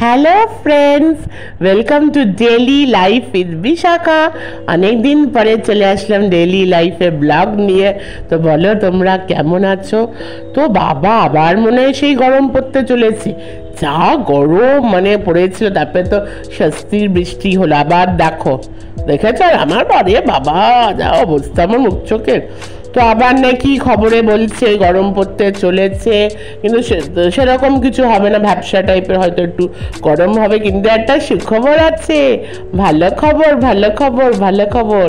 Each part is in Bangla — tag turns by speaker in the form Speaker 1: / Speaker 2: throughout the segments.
Speaker 1: Hello friends, welcome to daily life with Bishakha. অনেক দিন পরে চলে আসলাম ডেলি লাইফে ব্লগ নিয়ে। তো বলো তোমরা কেমন আছো? তো বাবা আবার মনে হয় সেই গরম পড়তে চলেছে। যা গরম মানে পড়েছিল, তারপরে তো স্বস্তির বৃষ্টি হলো। আবার দেখো, দেখেছ আমার বাড়ি বাবা যা অবস্থা আমার মুখ চোখের। তো আবার নাকি খবরে বলছে গরম পড়তে চলেছে, কিন্তু সেরকম কিছু হবে না, ভ্যাপসা টাইপের হয়তো একটু গরম হবে। কিন্তু একটা সুখবর আছে, ভালো খবর ভালো খবর ভালো খবর,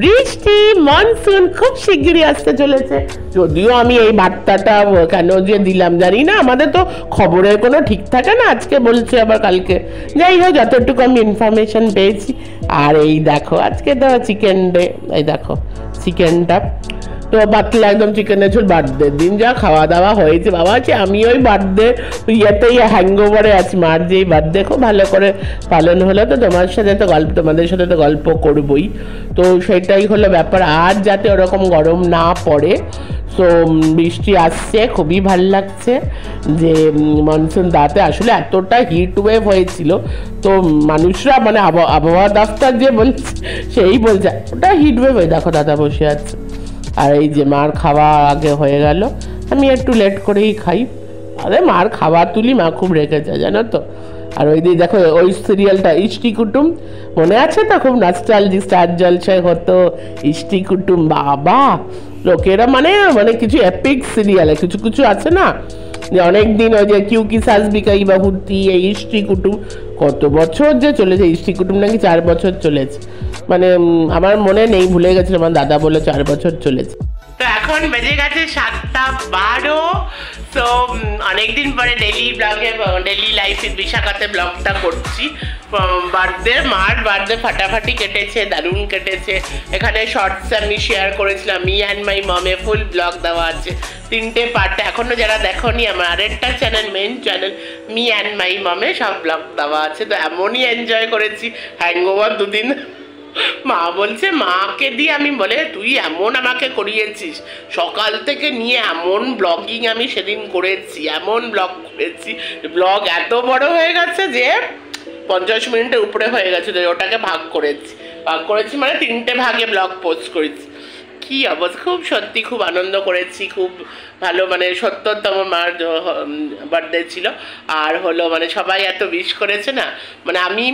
Speaker 1: বৃষ্টি মনসুন খুব শিগগিরই আসতে চলেছে। যদিও আমি এই বার্তাটা কেন যে দিলাম জানি না, আমাদের তো খবরের কোনো ঠিক থাকে না, আজকে বলছে আবার কালকে। যাই হোক, যতটুকু আমি ইনফরমেশন পেয়েছি। আর এই দেখো আজকে তো চিকেন ডে, এই দেখো চিকেনটা তো পাতলা একদম চিকেনের ঝোল। বার্থডে দিন যা খাওয়া দাওয়া হয়েছে বাবা, আছে আমি ওই বার্থডে ইয়েতেই হ্যাংওভারে আছি। মার যেই বার্থডে খুব ভালো করে পালন হলো, তো তোমার সাথে তো গল্প, তোমাদের সাথে তো গল্প করবই। তো সেটাই হলো ব্যাপার, আর যাতে ওরকম গরম না পড়ে। তো বৃষ্টি আসছে, খুবই ভাল লাগছে যে মনসুন দাতে আসলে এতটা হিট ওয়েভ হয়েছিল। তো মানুষরা মানে আবহাওয়া দফতর যে বলছে সেই বলছে ওটা হিট ওয়েভ। হয়ে দেখো দাদা বসে আছে, আর এই যে মার খাওয়া আগে হয়ে গেল, আমি একটু লেট করেই খাই। আরে মার খাওয়া তুলি, মা খুব রেখে যায় জানো তো। আর ওই দিয়ে দেখো ওই সিরিয়ালটা ইষ্টি কুটুম, মনে আছে তো? খুব নস্টালজিক, স্টার জলসায় হতো ইষ্টি কুটুম। বাবা লোকেরা মানে মানে কিছু এপিক সিরিয়ালে কিছু কিছু আছে না, যে অনেক দিন ওই যে কিউ কি সাজবিকাই বাহুতি, এই ইষ্টি কুটুম কত বছর যে চলেছে। ইষ্টি কুটুম নাকি 4 বছর চলেছে, মানে আমার মনে নেই, ভুলে গেছিলাম। আমার দাদা বলে 4 বছর চলেছে। তো এখন বেজে গেছে 7:12। তো অনেকদিন পরে ডেলি ব্লগে, ডেলি লাইফ উইথ বিশাখাতে ব্লগটা করছি। বার্থডে, মার বার্থডে ফাটাফাটি কেটেছে, দারুণ কেটেছে। এখানে শর্টস আমি শেয়ার করেছিলাম, মি অ্যান্ড মাই মমে ফুল ব্লগ দেওয়া আছে 3টে পার্টে। এখনও যারা দেখোনি, আমার আরেকটা channel, main channel me and my মমে সব ব্লগ দেওয়া আছে। তো এমনই এনজয় করেছি, হ্যাংওভার 2 দিন। মা বলছে, মাকে দিয়ে আমি বলে তুই এমন আমাকে করিয়েছিস, সকাল থেকে নিয়ে এমন ব্লগিং আমি সেদিন করেছি, এমন ব্লগ করেছি, ব্লগ এত বড় হয়ে গেছে যে 50 মিনিটের উপরে হয়ে গেছে। তো ওটাকে ভাগ করেছি মানে 3টে ভাগে ব্লগ পোস্ট করেছি। কি অবস্থা, খুব সত্যি খুব আনন্দ করেছি, খুব ভালো। মানে 70তম মার বার্থডে ছিল, আর হলো মানে সবাই এত উইশ করেছে না, মানে আমি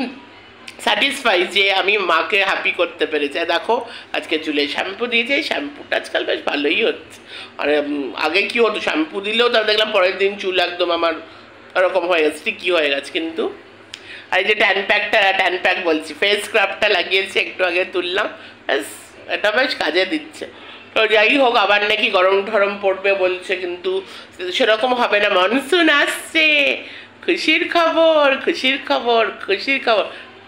Speaker 1: স্যাটিসফাই যে আমি মাকে হ্যাপি করতে পেরেছি। দেখো আজকে চুলে শ্যাম্পু দিয়েছে, এই শ্যাম্পুটা আজকাল বেশ ভালোই হচ্ছে। আর আগে কি হতো, শ্যাম্পু দিলেও তার দেখলাম পরের দিন চুল একদম আমার ওরকম হয়ে গেছে, কি হয়ে গেছে। কিন্তু আর এই যে ট্যান প্যাক বলছি, ফেস স্ক্রাবটা লাগিয়েছি, একটু আগে তুললাম, ব্যাস এটা বেশ কাজে দিচ্ছে। তো যাই হোক, আবার নাকি গরম ঠরম পড়বে বলছে, কিন্তু সেরকম হবে না। মনসুন আসছে, খুশির খবর খুশির খবর খুশির খবর,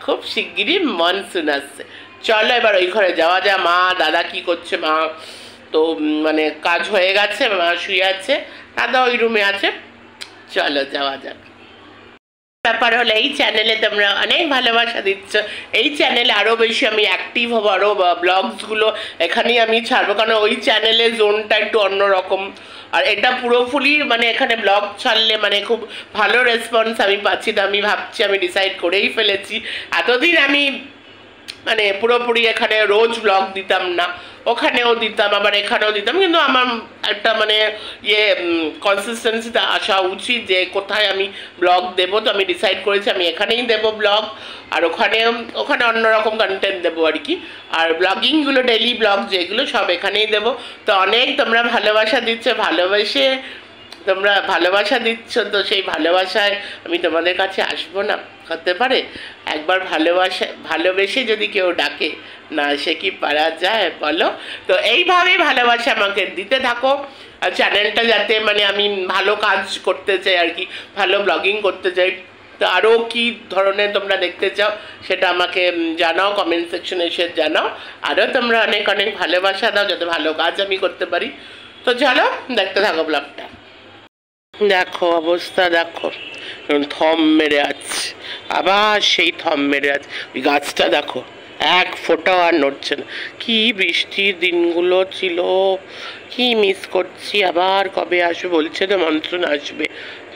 Speaker 1: খুব শিগগিরই মনসুন আসছে। চলো এবার ওই ঘরে যাওয়া যায়। মা দাদা কি করছে? মা তো মানে কাজ হয়ে গেছে, মা শুয়ে আছে, দাদা ওই রুমে আছে। চলো যাওয়া যাক। ব্যাপার হলো, এই চ্যানেলে তোমরা অনেক ভালোবাসা দিচ্ছ, এই চ্যানেলে আরও বেশি আমি অ্যাক্টিভ হবো, আরও ব্লগসগুলো এখানেই আমি ছাড়বো, কারণ ওই চ্যানেলে জোনটা একটু অন্যরকম। আর এটা পুরোপুরি মানে এখানে ব্লগ ছাড়লে মানে খুব ভালো রেসপন্স আমি পাচ্ছি। তো আমি ভাবছি, আমি ডিসাইড করেই ফেলেছি, এতদিন আমি মানে পুরোপুরি এখানে রোজ ব্লগ দিতাম না, ওখানেও দিতাম আবার এখানেও দিতাম, কিন্তু আমার একটা মানে কনসিস্টেন্সিতে আসা উচিত যে কোথায় আমি ব্লগ দেবো। তো আমি ডিসাইড করেছি আমি এখানেই দেবো ব্লগ, আর ওখানে অন্যরকম কন্টেন্ট দেবো আর কি। আর ব্লগিংগুলো, ডেলি ব্লগ যেগুলো সব এখানেই দেবো। তো অনেক তোমরা ভালোবাসা দিচ্ছ, তোমরা ভালোবাসা দিচ্ছ, তো সেই ভালোবাসায় আমি তোমাদের কাছে আসবো না? হতে পারে একবার ভালোবেসে যদি কেউ ডাকে, না সে কি পারা যায় বলো? তো এইভাবেই ভালোবাসা আমাকে দিতে থাকো। আর চ্যানেলটা যাতে মানে আমি ভালো কাজ করতে চাই আর কি, ভালো ব্লগিং করতে চাই। তো আরও কী ধরনের তোমরা দেখতে চাও সেটা আমাকে জানাও, কমেন্ট সেকশনে এসে জানাও। আরও তোমরা অনেক অনেক ভালোবাসা দাও যাতে ভালো কাজ আমি করতে পারি। তো চলো দেখতে থাকো ব্লগটা। দেখো অবস্থা, দেখো থম মেরে আছে, আবার সেই থম মেরে আছে। ওই গাছটা দেখো, এক ফোঁটাও আর নড়ছে না। কি বৃষ্টির দিনগুলো ছিল, কি মিস করছি। আবার কবে আসবে বলছে তো, মনসুন আসবে,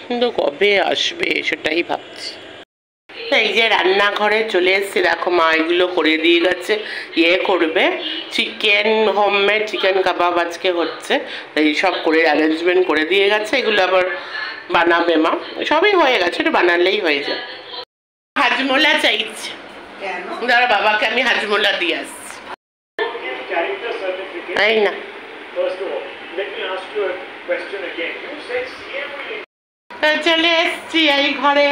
Speaker 1: কিন্তু কবে আসবে সেটাই ভাবছি। এই যে রান্নাঘরে চলে এসেছি, দেখো মা এগুলো করে দিয়ে গেছে, করবে চিকেন, হোমমেড চিকেন কাবাব আজকে হচ্ছে, এই সব করে অ্যারেঞ্জমেন্ট করে দিয়ে গেছে, এগুলো আবার বানাবে মা, সবই হয়ে গেছে, এটা বানালেই হয়ে যায়। হাজমোলা চাইছে, ধরো বাবাকে আমি হাজমোলা দিয়ে আসছি, তাই না? চলে এসছি এই ঘরে,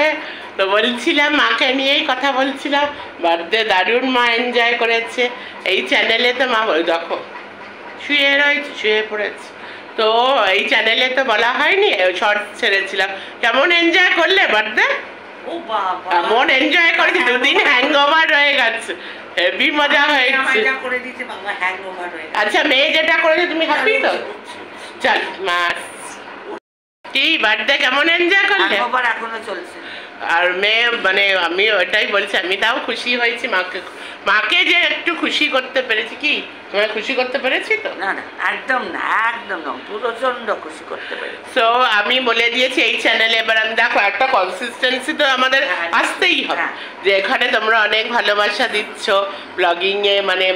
Speaker 1: তো বলছিলাম মাকে নিয়েই কথা বলছিলাম, বার্থডে দারুণ মা এনজয় করেছে। এই চ্যানেলে তো মা দেখো শুয়ে রয়েছে, শুয়ে পড়েছে, তো এই চ্যানেলে তো বলা হয়নি, শর্টস ছেড়েছিলাম। কেমন এনজয় করলে বার্থডে? এমন এনজয় করেছি, দুদিন হ্যাংওভার হয়ে গেছে, হেভি মজা হয়েছে। আচ্ছা মেয়ে যেটা করেছে তুমি হ্যাপি তো? চল মা, কি বার্থডে কেমন এনজয় করলে?
Speaker 2: এখনো চলছে।
Speaker 1: আর মেয়ে মানে আমি ওটাই বলছি, আমি তাও খুশি হয়েছি মাকে যে একটু খুশি করতে পেরেছি। কি তোমায় খুশি করতে পেরেছি তো?
Speaker 2: না না, একদম না, একদম না, প্রচন্ড খুশি করতে পেরেছি।
Speaker 1: সো আমি বলে দিয়েছি এই চ্যানেলে, এবার আমি দেখো একটা কনসিস্টেন্সি তো আমাদের আসতেই হবে, যে এখানে তোমরা অনেক ভালোবাসা দিচ্ছ ব্লগিংয়ে, মানে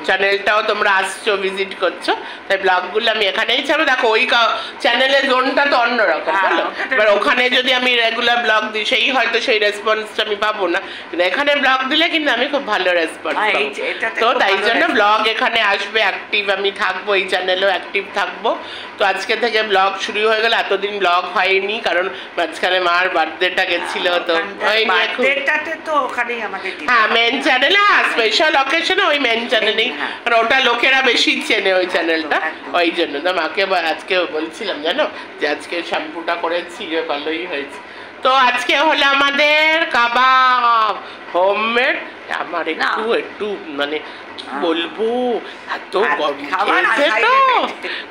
Speaker 1: চ্যানেলটাও তোমরা আসছো, ভিজিট করছো, তাই ব্লগগুলো আমি এখানেই ছাড়ো। দেখো ওই চ্যানেলের জোনটা তো অন্যরকম, বলো, এবার ওখানে যদি আমি রেগুলার ব্লগ দিই সেই হয়তো সেই রেসপন্সটা আমি পাবো না, কিন্তু এখানে ব্লগ দিলে কিন্তু আমি খুব ভালো রেসপন্স পাবো। তো তাই জন্য ব্লগ এখানে আসবে, অ্যাক্টিভ আমি থাকবো, এই চ্যানেলেও অ্যাক্টিভ থাকবো। তো আজকে থেকে ব্লগ শুরু হয়ে গেল, এতদিন ব্লগ হয়নি কারণ মাঝখানে মার বার্থডেটা গেছিল, তো হ্যাঁ মেন চ্যানেলে, হ্যাঁ স্পেশাল অকেশনে ওই মেন চ্যানেলেই, কারণ ওটা লোকেরা বেশি চেনে ওই চ্যানেলটা, ওই জন্য। তো মাকে আজকে বলছিলাম জানো যে আজকে শ্যাম্পুটা করেছি, যে ভালোই হয়েছে। তো আজকে হলো আমাদের কাবাব হোমমেড, আমার একটু মানে বলবো এত খেয়েছে তো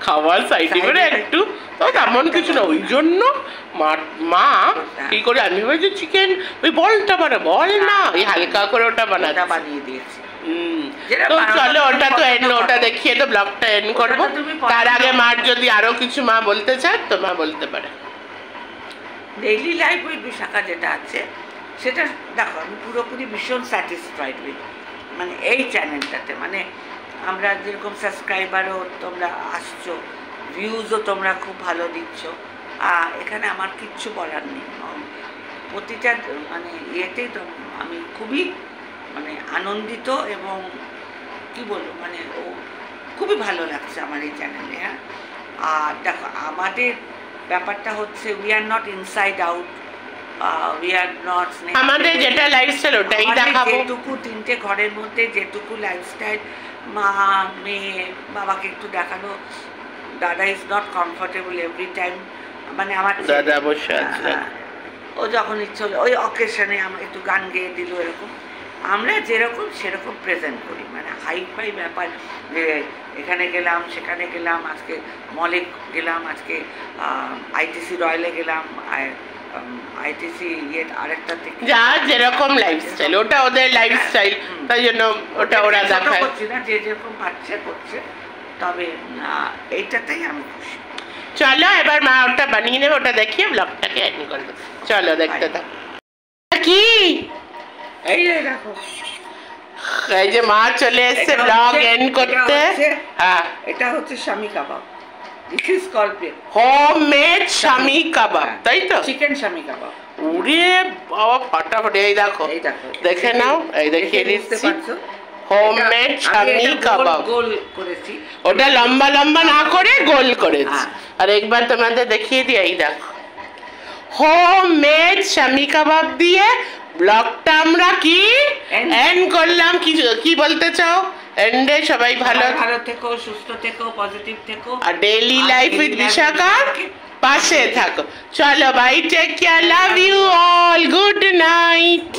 Speaker 1: খাবার সাইডে করে একটু, তো তেমন কিছু না, ওই জন্য মা কি করে আমি ভেবেছি চিকেন ওই বলটা বল না, ওই হালকা করে ওটা
Speaker 2: বানিয়ে দিয়েছি।
Speaker 1: তো চলো ওটা তো ওটা দেখিয়ে তো ব্লগটা এন্ড করবো। তার আগে মার যদি আরো কিছু মা বলতে চায় তো মা বলতে পারে।
Speaker 2: ডেইলি লাইফ উইথ বিশাখা যেটা আছে সেটা দেখো, আমি পুরোপুরি ভীষণ স্যাটিসফাইড উইথ মানে এই চ্যানেলটাতে, মানে আমরা যেরকম সাবস্ক্রাইবারও তোমরা আসছো, ভিউজও তোমরা খুব ভালো দিচ্ছ, এখানে আমার কিচ্ছু বলার নেই। প্রতিটা মানে ইয়েতেই তো আমি খুবই মানে আনন্দিত, এবং কি বলবো মানে খুবই ভালো লাগছে আমার এই চ্যানেলে। হ্যাঁ, আর দেখো আমাদের ব্যাপারটা হচ্ছে we are not inside out, we are not,
Speaker 1: আমাদের যেটা লাইফস্টাইল ওটাই দেখাবো,
Speaker 2: যেটুকু তিনটে ঘরের মধ্যে যেটুকু লাইফস্টাইল, মা মেয়ে বাবাকে একটু দেখানো, দাদা is not comfortable every time, মানে আমার
Speaker 1: দাদা বসে আছে,
Speaker 2: ও যখন ইচ্ছে হলো ওই অকেশনে আমার একটু গান গেয়ে দিল, এরকম আমরা যেরকম সেরকম প্রেজেন্ট করি, মানে হাই ফাই ব্যাপার যে এখানে গেলাম সেখানে গেলাম, আজকে মলে গেলাম, আজকে আইটিসি রয়্যালে গেলাম, আইটিসি আরেকটা থেকে,
Speaker 1: যা যেরকম লাইফস্টাইল ওটা ওদের লাইফস্টাইল, তাই জন্য ওটা ওরা দেখায়,
Speaker 2: করছি না, যে যেরকম পাচ্ছে করছে, তবে এইটাতেই আমি খুশি।
Speaker 1: চলো এবার মা ওটা বানিয়ে নেবে, ওটা দেখিয়ে ব্লগটাকে এন্ড করবো, চলো দেখতে থাকো। কি
Speaker 2: এই দেখো,
Speaker 1: এই যে মা চলে এসেছে ব্লগ এন্ড করতে। হ্যাঁ,
Speaker 2: এটা হচ্ছে শামি কাবাব, দিস ইজ কল্ড
Speaker 1: হোমমেড শামি কাবাব, তাই তো?
Speaker 2: চিকেন শামি কাবাব।
Speaker 1: ওরে বাবা ফাটাফাটি, এই দেখো দেখে নাও, এই দেখিয়ে দিচ্ছি হোমমেড শামি কাবাব,
Speaker 2: গোল করেছি,
Speaker 1: ওটা লম্বা লম্বা না করে গোল করেছি। আর একবার তোমাদের দেখিয়ে দিই, এই দেখো হোমমেড শামি কাবাব দিয়ে ব্লগটা আমরা কি এন্ড করলাম। কি বলতে চাও এন্ডে? সবাই ভালো
Speaker 2: থেকো, সুস্থ থেকো, পজিটিভ থেকো,
Speaker 1: আর ডেইলি লাইফ উইথ বিশাখার পাশে থাকো। চলো bye, take care, love you all, good night.